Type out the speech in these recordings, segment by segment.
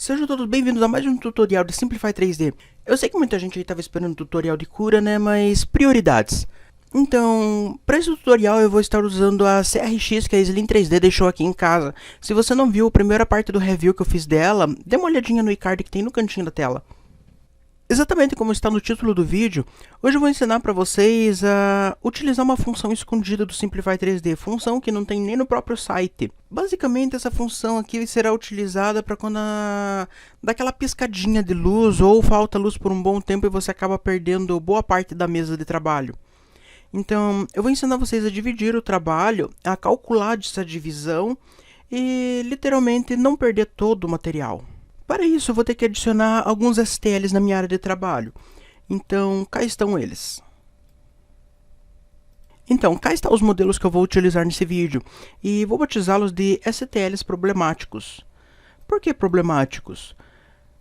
Sejam todos bem-vindos a mais um tutorial de Simplify 3D. Eu sei que muita gente aí estava esperando um tutorial de cura, né, mas prioridades. Então, para esse tutorial eu vou estar usando a CRX que a Slim 3D deixou aqui em casa. Se você não viu a primeira parte do review que eu fiz dela, dê uma olhadinha no iCard que tem no cantinho da tela. Exatamente como está no título do vídeo, hoje eu vou ensinar para vocês a utilizar uma função escondida do Simplify 3D, função que não tem nem no próprio site. Basicamente essa função aqui será utilizada para quando dá aquela piscadinha de luz ou falta luz por um bom tempo e você acaba perdendo boa parte da mesa de trabalho. Então eu vou ensinar vocês a dividir o trabalho, a calcular essa divisão e literalmente não perder todo o material. Para isso, eu vou ter que adicionar alguns STLs na minha área de trabalho. Então, cá estão eles. Então, cá estão os modelos que eu vou utilizar nesse vídeo. E vou batizá-los de STLs problemáticos. Por que problemáticos?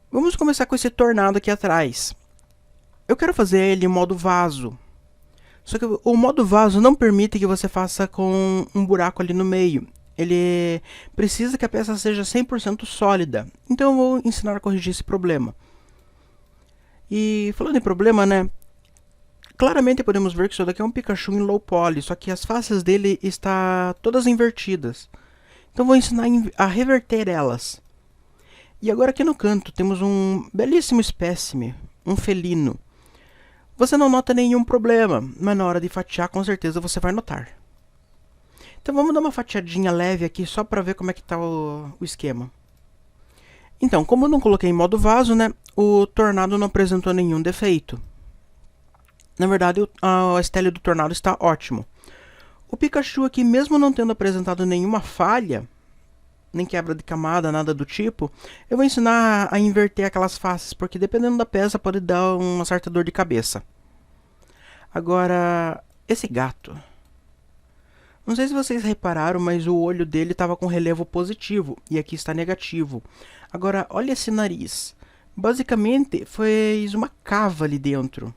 Vamos começar com esse tornado aqui atrás. Eu quero fazer ele em modo vaso. Só que o modo vaso não permite que você faça com um buraco ali no meio. Ele precisa que a peça seja 100% sólida. Então eu vou ensinar a corrigir esse problema. E falando em problema, né? Claramente podemos ver que isso daqui é um Pikachu em low poly, só que as faces dele estão todas invertidas. Então vou ensinar a reverter elas. E agora aqui no canto temos um belíssimo espécime, um felino. Você não nota nenhum problema, mas na hora de fatiar com certeza você vai notar. Então vamos dar uma fatiadinha leve aqui só para ver como é que está o esquema. Então, como eu não coloquei em modo vaso, né, o tornado não apresentou nenhum defeito. Na verdade, a STL do tornado está ótimo. O Pikachu aqui, mesmo não tendo apresentado nenhuma falha, nem quebra de camada, nada do tipo, eu vou ensinar a inverter aquelas faces, porque dependendo da peça pode dar uma certa dor de cabeça. Agora, esse gato... Não sei se vocês repararam, mas o olho dele estava com relevo positivo e aqui está negativo. Agora, olha esse nariz. Basicamente, fez uma cava ali dentro.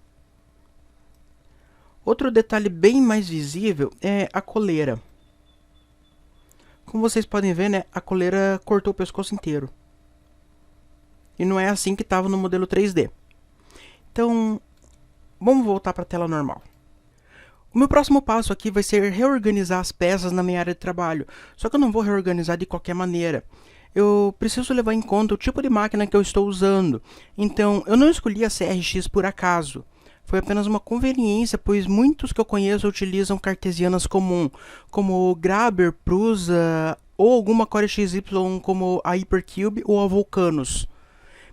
Outro detalhe bem mais visível é a coleira. Como vocês podem ver, né, a coleira cortou o pescoço inteiro. E não é assim que estava no modelo 3D. Então, vamos voltar para a tela normal. O meu próximo passo aqui vai ser reorganizar as peças na minha área de trabalho, só que eu não vou reorganizar de qualquer maneira. Eu preciso levar em conta o tipo de máquina que eu estou usando, então eu não escolhi a CRX por acaso. Foi apenas uma conveniência, pois muitos que eu conheço utilizam cartesianas comum, como Grabber, Prusa ou alguma Core XY como a Hypercube ou a Vulcanus.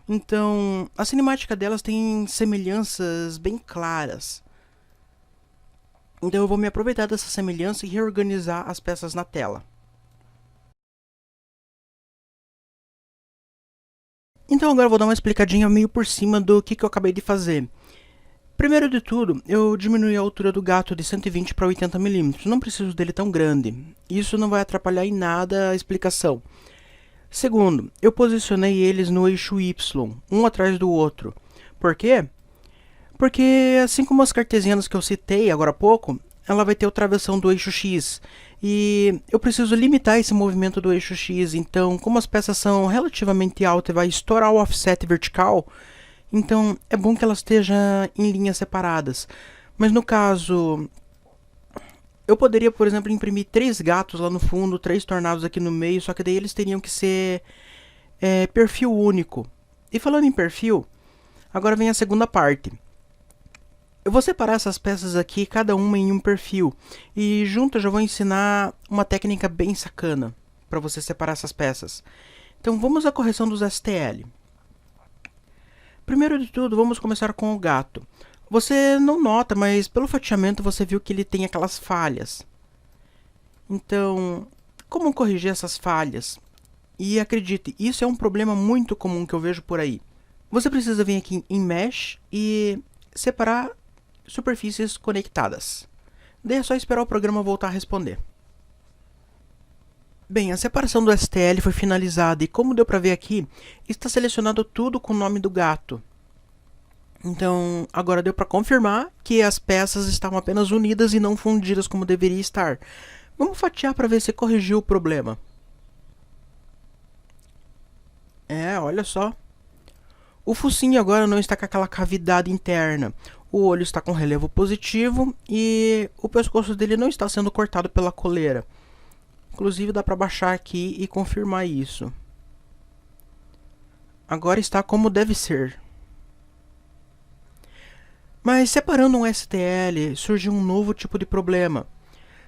Então, a cinemática delas tem semelhanças bem claras. Então eu vou me aproveitar dessa semelhança e reorganizar as peças na tela. Então agora eu vou dar uma explicadinha meio por cima do que eu acabei de fazer. Primeiro de tudo, eu diminui a altura do gato de 120 para 80 mm. Não preciso dele tão grande. Isso não vai atrapalhar em nada a explicação. Segundo, eu posicionei eles no eixo Y, um atrás do outro. Por quê? Porque, assim como as cartesianas que eu citei agora há pouco, ela vai ter o travessão do eixo X. E eu preciso limitar esse movimento do eixo X. Então, como as peças são relativamente altas e vai estourar o offset vertical, então é bom que elas estejam em linhas separadas. Mas no caso, eu poderia, por exemplo, imprimir 3 gatos lá no fundo, 3 tornados aqui no meio, só que daí eles teriam que ser perfil único. E falando em perfil, agora vem a segunda parte. Eu vou separar essas peças aqui, cada uma em um perfil. E junto eu já vou ensinar uma técnica bem sacana para você separar essas peças. Então vamos à correção dos STL. Primeiro de tudo, vamos começar com o gato. Você não nota, mas pelo fatiamento você viu que ele tem aquelas falhas. Então, como corrigir essas falhas? E acredite, isso é um problema muito comum que eu vejo por aí. Você precisa vir aqui em Mesh e separar superfícies conectadas. Daí é só esperar o programa voltar a responder. Bem, a separação do STL foi finalizada e como deu para ver aqui, está selecionado tudo com o nome do gato. Então, agora deu para confirmar que as peças estavam apenas unidas e não fundidas como deveria estar. Vamos fatiar para ver se corrigiu o problema. É, olha só. O focinho agora não está com aquela cavidade interna. O olho está com relevo positivo e o pescoço dele não está sendo cortado pela coleira. Inclusive dá para baixar aqui e confirmar isso. Agora está como deve ser. Mas separando um STL, surge um novo tipo de problema.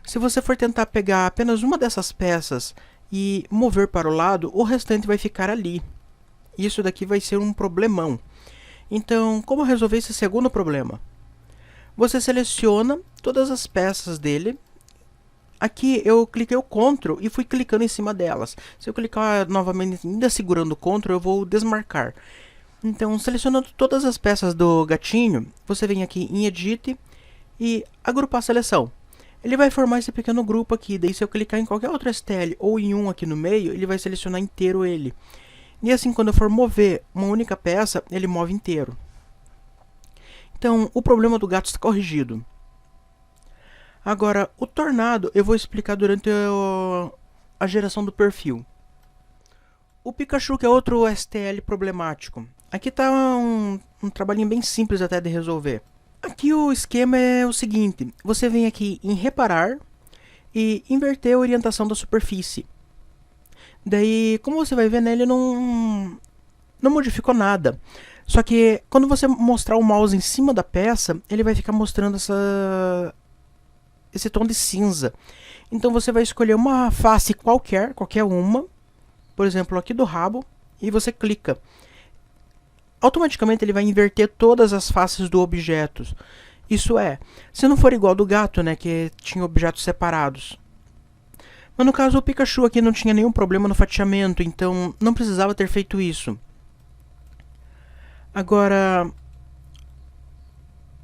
Se você for tentar pegar apenas uma dessas peças e mover para o lado, o restante vai ficar ali. Isso daqui vai ser um problemão. Então, como resolver esse segundo problema? Você seleciona todas as peças dele. Aqui eu cliquei o Ctrl e fui clicando em cima delas. Se eu clicar novamente, ainda segurando o Ctrl, eu vou desmarcar. Então, selecionando todas as peças do gatinho, você vem aqui em Edit e agrupar a seleção. Ele vai formar esse pequeno grupo aqui, daí se eu clicar em qualquer outro STL ou em um aqui no meio, ele vai selecionar inteiro ele. E assim, quando eu for mover uma única peça, ele move inteiro. Então, o problema do gato está corrigido. Agora, o tornado eu vou explicar durante a geração do perfil. O Pikachu, que é outro STL problemático. Aqui está um trabalhinho bem simples até de resolver. Aqui o esquema é o seguinte. Você vem aqui em reparar e inverter a orientação da superfície. Daí, como você vai ver, né, ele não modificou nada. Só que quando você mostrar o mouse em cima da peça, ele vai ficar mostrando esse tom de cinza. Então você vai escolher uma face qualquer uma, por exemplo, aqui do rabo, e você clica. Automaticamente ele vai inverter todas as faces do objeto. Isso é, se não for igual do gato, né, que tinha objetos separados. Mas no caso o Pikachu aqui não tinha nenhum problema no fatiamento, então não precisava ter feito isso. Agora,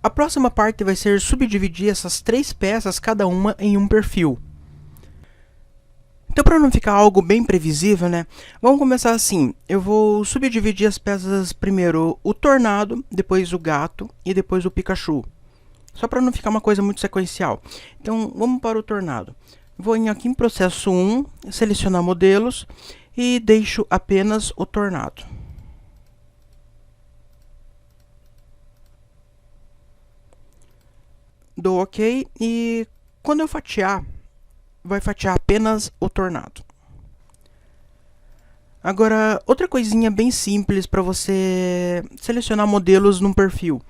a próxima parte vai ser subdividir essas 3 peças, cada uma em um perfil. Então, para não ficar algo bem previsível, né? Vamos começar assim. Eu vou subdividir as peças primeiro o tornado, depois o gato e depois o Pikachu. Só para não ficar uma coisa muito sequencial. Então, vamos para o tornado. Vou aqui em processo 1, selecionar modelos e deixo apenas o tornado. Dou OK e quando eu fatiar, vai fatiar apenas o tornado. Agora, outra coisinha bem simples para você selecionar modelos num perfil.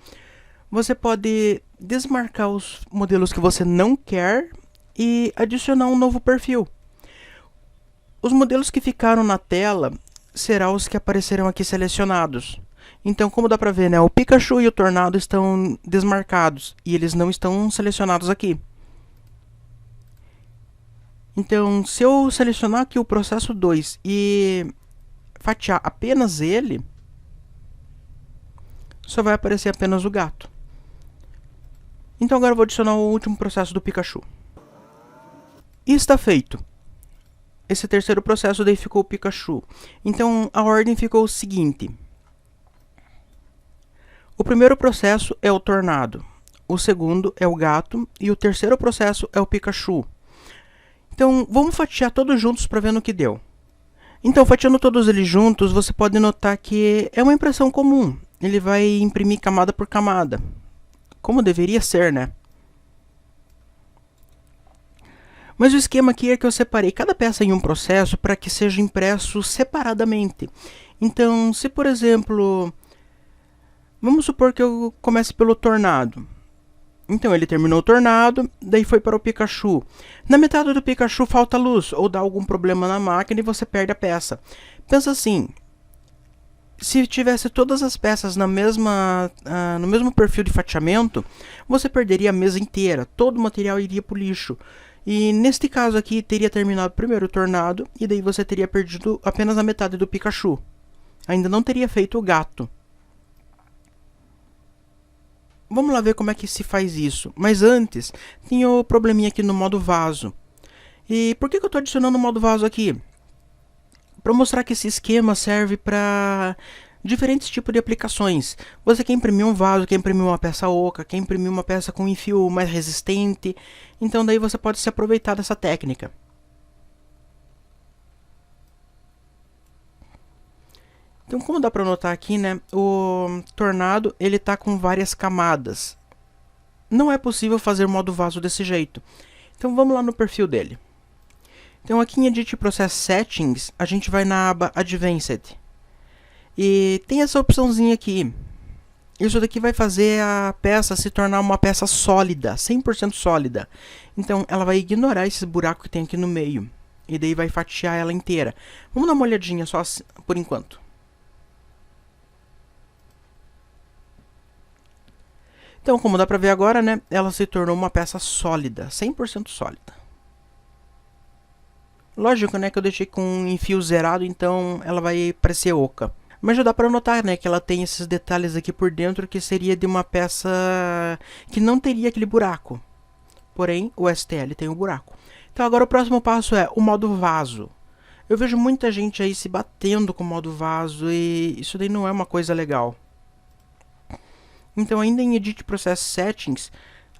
Você pode desmarcar os modelos que você não quer e adicionar um novo perfil. Os modelos que ficaram na tela serão os que aparecerão aqui selecionados. Então, como dá para ver, né, o Pikachu e o Tornado estão desmarcados e eles não estão selecionados aqui. Então, se eu selecionar aqui o processo 2 e fatiar apenas ele, só vai aparecer apenas o gato. Então agora eu vou adicionar o último processo do Pikachu. E está feito. Esse terceiro processo daí ficou o Pikachu. Então a ordem ficou o seguinte. O primeiro processo é o Tornado, o segundo é o gato e o terceiro processo é o Pikachu. Então vamos fatiar todos juntos para ver no que deu. Então, fatiando todos eles juntos, você pode notar que é uma impressão comum. Ele vai imprimir camada por camada, como deveria ser, né? Mas o esquema aqui é que eu separei cada peça em um processo para que seja impresso separadamente. Então, se por exemplo, vamos supor que eu comece pelo Tornado. Então ele terminou o Tornado, daí foi para o Pikachu. Na metade do Pikachu falta luz, ou dá algum problema na máquina e você perde a peça. Pensa assim, se tivesse todas as peças no mesmo perfil de fatiamento, você perderia a mesa inteira, todo o material iria para o lixo. E neste caso aqui, teria terminado primeiro o Tornado, e daí você teria perdido apenas a metade do Pikachu. Ainda não teria feito o gato. Vamos lá ver como é que se faz isso. Mas antes, tem o probleminha aqui no modo vaso. E por que eu estou adicionando o modo vaso aqui? Para mostrar que esse esquema serve para diferentes tipos de aplicações. Você quer imprimir um vaso, quer imprimir uma peça oca, quer imprimir uma peça com um fio mais resistente. Então daí você pode se aproveitar dessa técnica. Então, como dá para notar aqui, né, o tornado ele tá com várias camadas. Não é possível fazer modo vaso desse jeito. Então, vamos lá no perfil dele. Então, aqui em Edit Process Settings, a gente vai na aba Advanced. E tem essa opçãozinha aqui. Isso daqui vai fazer a peça se tornar uma peça sólida, 100% sólida. Então, ela vai ignorar esse buraco que tem aqui no meio. E daí vai fatiar ela inteira. Vamos dar uma olhadinha só por enquanto. Então, como dá pra ver agora, né, ela se tornou uma peça sólida, 100% sólida. Lógico, né, que eu deixei com um fio zerado, então ela vai parecer oca. Mas já dá pra notar, né, que ela tem esses detalhes aqui por dentro que seria de uma peça que não teria aquele buraco. Porém, o STL tem um buraco. Então agora o próximo passo é o modo vaso. Eu vejo muita gente aí se batendo com o modo vaso e isso daí não é uma coisa legal. Então ainda em Edit Process Settings,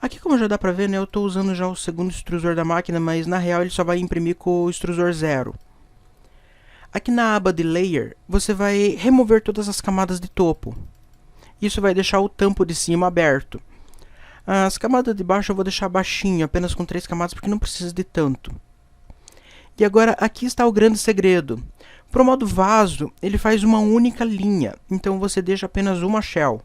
aqui como já dá pra ver, né, eu estou usando já o segundo extrusor da máquina, mas na real ele só vai imprimir com o extrusor 0. Aqui na aba de Layer, você vai remover todas as camadas de topo. Isso vai deixar o tampo de cima aberto. As camadas de baixo eu vou deixar baixinho, apenas com 3 camadas, porque não precisa de tanto. E agora aqui está o grande segredo. Para o modo vaso, ele faz uma única linha, então você deixa apenas uma shell.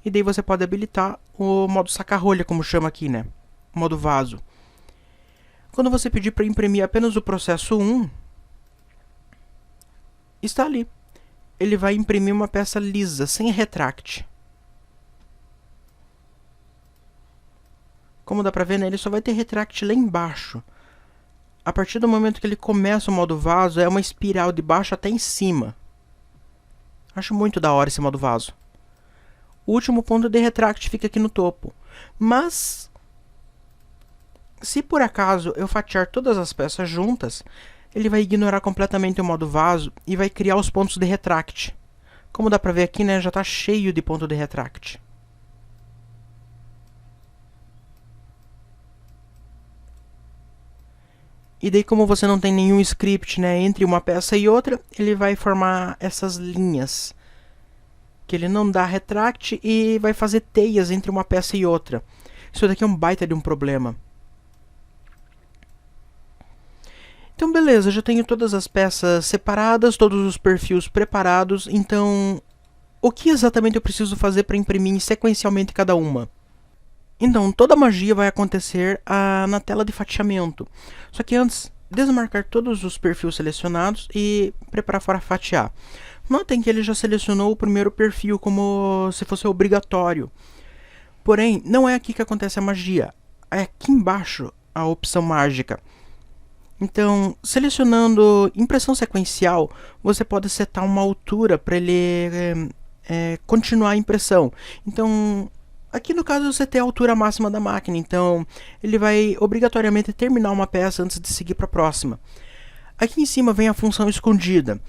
E daí você pode habilitar o modo saca-rolha, como chama aqui, né? O modo vaso. Quando você pedir para imprimir apenas o processo 1, está ali. Ele vai imprimir uma peça lisa, sem retract. Como dá pra ver, né, ele só vai ter retract lá embaixo. A partir do momento que ele começa o modo vaso, é uma espiral de baixo até em cima. Acho muito da hora esse modo vaso. O último ponto de retract fica aqui no topo. Mas, se por acaso eu fatiar todas as peças juntas, ele vai ignorar completamente o modo vaso e vai criar os pontos de retract. Como dá pra ver aqui, né, já está cheio de ponto de retract. E daí, como você não tem nenhum script, né, entre uma peça e outra, ele vai formar essas linhas. Que ele não dá retract e vai fazer teias entre uma peça e outra. Isso daqui é um baita de um problema. Então beleza, já tenho todas as peças separadas, todos os perfis preparados. Então, o que exatamente eu preciso fazer para imprimir sequencialmente cada uma? Então, toda a magia vai acontecer na tela de fatiamento. Só que antes, desmarcar todos os perfis selecionados e preparar para fatiar. Notem que ele já selecionou o primeiro perfil como se fosse obrigatório. Porém, não é aqui que acontece a magia. É aqui embaixo a opção mágica. Então, selecionando impressão sequencial, você pode setar uma altura para ele continuar a impressão. Então, aqui no caso eu setei a altura máxima da máquina, então ele vai obrigatoriamente terminar uma peça antes de seguir para a próxima. Aqui em cima vem a função escondida.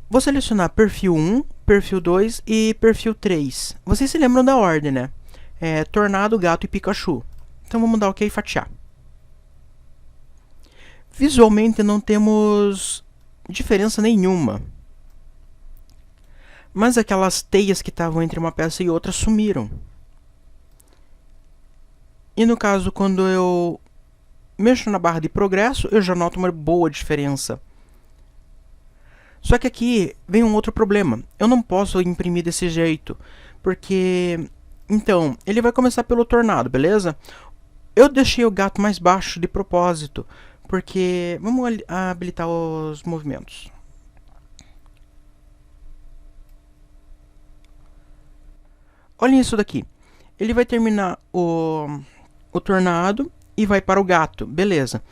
Vou selecionar perfil 1, perfil 2 e perfil 3. Vocês se lembram da ordem, né? Tornado, Gato e Pikachu. Então vamos dar OK e fatiar. Visualmente não temos diferença nenhuma. Mas aquelas teias que estavam entre uma peça e outra sumiram. E no caso, quando eu mexo na barra de progresso, eu já noto uma boa diferença. Só que aqui vem um outro problema. Eu não posso imprimir desse jeito, porque... Então, ele vai começar pelo tornado, beleza? Eu deixei o gato mais baixo de propósito, porque... Vamos habilitar os movimentos. Olhem isso daqui. Ele vai terminar o tornado e vai para o gato, beleza.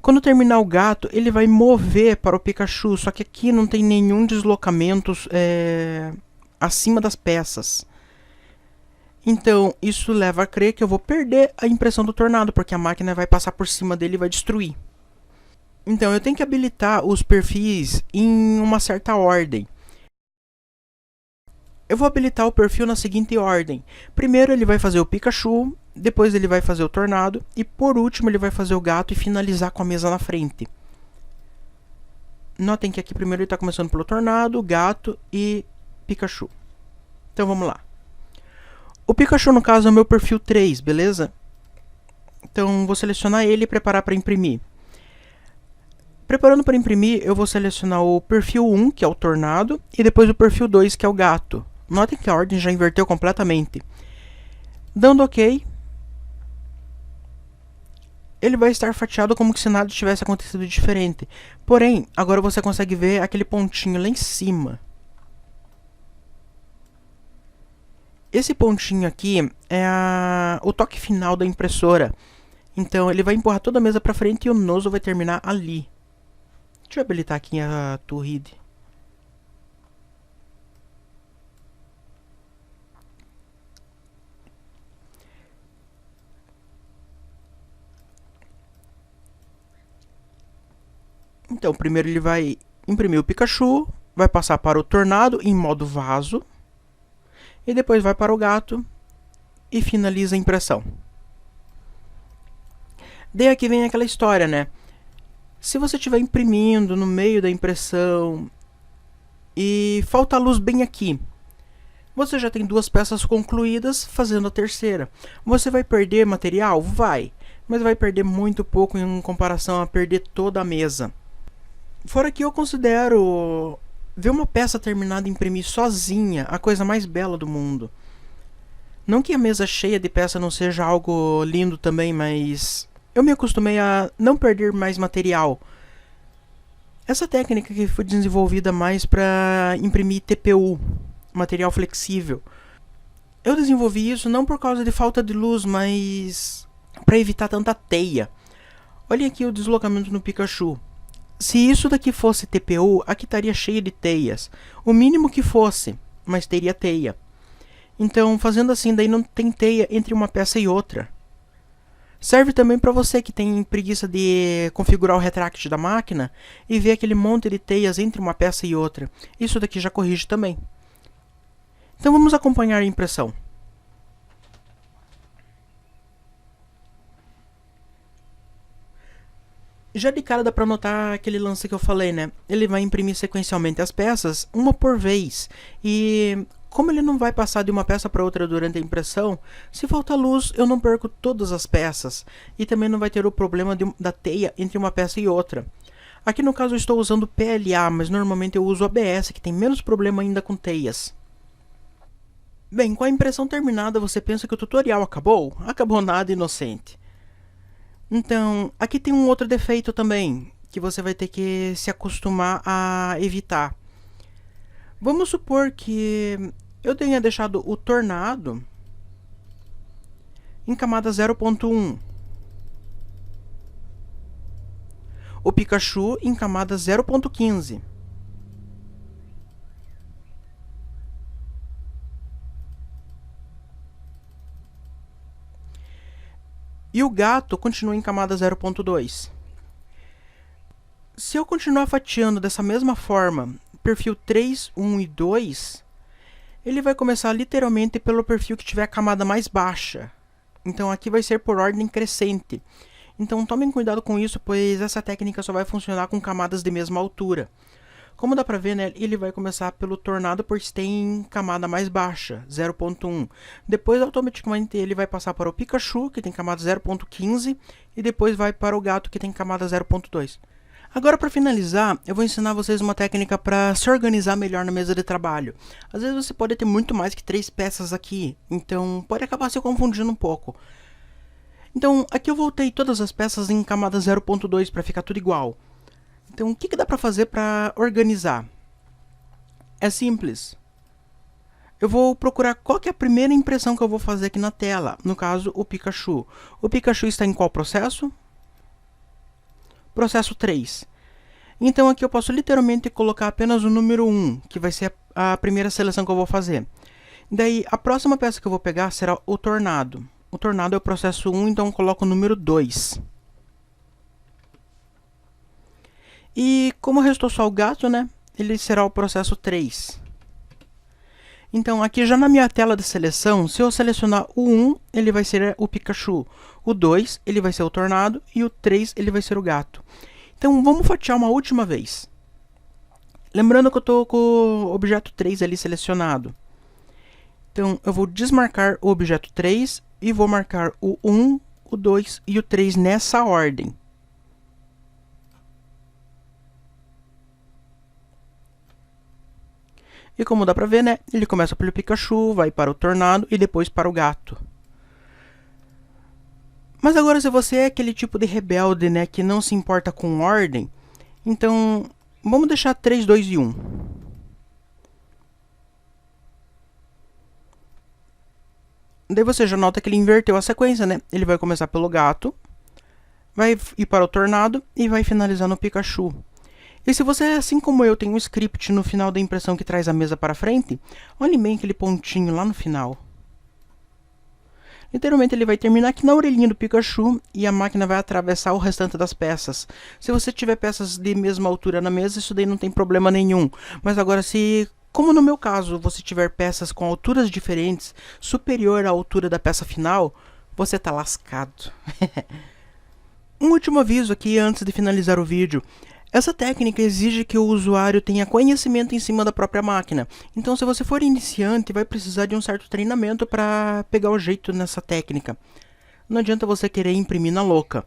Quando terminar o gato, ele vai mover para o Pikachu, só que aqui não tem nenhum deslocamento acima das peças. Então, isso leva a crer que eu vou perder a impressão do tornado, porque a máquina vai passar por cima dele e vai destruir. Então, eu tenho que habilitar os perfis em uma certa ordem. Eu vou habilitar o perfil na seguinte ordem. Primeiro ele vai fazer o Pikachu, depois ele vai fazer o tornado e por último ele vai fazer o gato e finalizar com a mesa na frente. Notem que aqui primeiro ele está começando pelo Tornado, Gato e Pikachu. Então vamos lá. O Pikachu, no caso, é o meu perfil 3, beleza? Então vou selecionar ele e preparar para imprimir. Preparando para imprimir, eu vou selecionar o perfil 1, que é o Tornado, e depois o perfil 2, que é o Gato. Notem que a ordem já inverteu completamente. Dando OK, ele vai estar fatiado como se nada tivesse acontecido diferente. Porém, agora você consegue ver aquele pontinho lá em cima. Esse pontinho aqui é o toque final da impressora. Então ele vai empurrar toda a mesa para frente e o nozo vai terminar ali. Deixa eu habilitar aqui a Turride. Então, primeiro ele vai imprimir o Pikachu, vai passar para o Tornado em modo vaso, e depois vai para o Gato e finaliza a impressão. Daí aqui vem aquela história, né? Se você estiver imprimindo no meio da impressão e falta a luz bem aqui, você já tem 2 peças concluídas fazendo a terceira. Você vai perder material? Vai, mas vai perder muito pouco em comparação a perder toda a mesa. Fora que eu considero ver uma peça terminada e imprimir sozinha a coisa mais bela do mundo. Não que a mesa cheia de peça não seja algo lindo também, mas eu me acostumei a não perder mais material. Essa técnica que foi desenvolvida mais para imprimir TPU, material flexível. Eu desenvolvi isso não por causa de falta de luz, mas para evitar tanta teia. Olhem aqui o deslocamento no Pikachu. Se isso daqui fosse TPU, aqui estaria cheio de teias. O mínimo que fosse, mas teria teia. Então, fazendo assim, daí não tem teia entre uma peça e outra. Serve também para você que tem preguiça de configurar o retract da máquina e ver aquele monte de teias entre uma peça e outra. Isso daqui já corrige também. Então vamos acompanhar a impressão. Já de cara dá para notar aquele lance que eu falei, né? Ele vai imprimir sequencialmente as peças, uma por vez. E como ele não vai passar de uma peça para outra durante a impressão, se falta luz eu não perco todas as peças. E também não vai ter o problema da teia entre uma peça e outra. Aqui no caso eu estou usando PLA, mas normalmente eu uso ABS, que tem menos problema ainda com teias. Bem, com a impressão terminada você pensa que o tutorial acabou? Acabou nada, inocente. Então, aqui tem um outro defeito também, que você vai ter que se acostumar a evitar. Vamos supor que eu tenha deixado o Tornado em camada 0.1, o Pikachu em camada 0.15. E o Gato continua em camada 0.2. Se eu continuar fatiando dessa mesma forma, perfil 3, 1 e 2, ele vai começar literalmente pelo perfil que tiver a camada mais baixa. Então aqui vai ser por ordem crescente. Então tomem cuidado com isso, pois essa técnica só vai funcionar com camadas de mesma altura. Como dá pra ver, né, ele vai começar pelo Tornado porque tem camada mais baixa, 0.1. Depois, automaticamente, ele vai passar para o Pikachu, que tem camada 0.15. E depois vai para o Gato, que tem camada 0.2. Agora, para finalizar, eu vou ensinar vocês uma técnica para se organizar melhor na mesa de trabalho. Às vezes você pode ter muito mais que 3 peças aqui, então pode acabar se confundindo um pouco. Então, aqui eu voltei todas as peças em camada 0.2 para ficar tudo igual. Então, o que dá para fazer para organizar? É simples. Eu vou procurar qual que é a primeira impressão que eu vou fazer aqui na tela. No caso, o Pikachu. O Pikachu está em qual processo? Processo 3. Então, aqui eu posso literalmente colocar apenas o número 1, que vai ser a primeira seleção que eu vou fazer. Daí, a próxima peça que eu vou pegar será o Tornado. O Tornado é o processo 1, então eu coloco o número 2. E como restou só o Gato, né? Ele será o processo 3. Então, aqui já na minha tela de seleção, se eu selecionar o 1, ele vai ser o Pikachu. O 2, ele vai ser o Tornado. E o 3, ele vai ser o Gato. Então, vamos fatiar uma última vez. Lembrando que eu estou com o objeto 3 ali selecionado. Então, eu vou desmarcar o objeto 3 e vou marcar o 1, o 2 e o 3 nessa ordem. E como dá pra ver, né, ele começa pelo Pikachu, vai para o Tornado e depois para o Gato. Mas agora, se você é aquele tipo de rebelde, né, que não se importa com ordem, então vamos deixar 3, 2 e 1. Daí você já nota que ele inverteu a sequência, né? Ele vai começar pelo Gato, vai ir para o Tornado e vai finalizar no Pikachu. E se você, assim como eu, tem um script no final da impressão que traz a mesa para frente, olhe bem aquele pontinho lá no final. Literalmente ele vai terminar aqui na orelhinha do Pikachu e a máquina vai atravessar o restante das peças. Se você tiver peças de mesma altura na mesa, isso daí não tem problema nenhum. Mas agora, se, como no meu caso, você tiver peças com alturas diferentes, superior à altura da peça final, você tá lascado. Um último aviso aqui antes de finalizar o vídeo. Essa técnica exige que o usuário tenha conhecimento em cima da própria máquina. Então, se você for iniciante, vai precisar de um certo treinamento para pegar o jeito nessa técnica. Não adianta você querer imprimir na louca.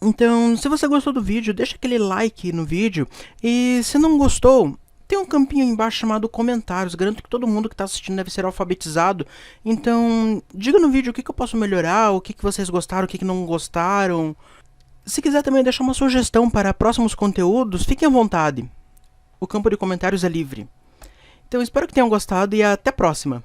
Então, se você gostou do vídeo, deixa aquele like no vídeo. E se não gostou, tem um campinho aí embaixo chamado comentários. Garanto que todo mundo que está assistindo deve ser alfabetizado. Então, diga no vídeo o que eu posso melhorar, o que vocês gostaram, o que não gostaram. Se quiser também deixar uma sugestão para próximos conteúdos, fiquem à vontade. O campo de comentários é livre. Então espero que tenham gostado e até a próxima.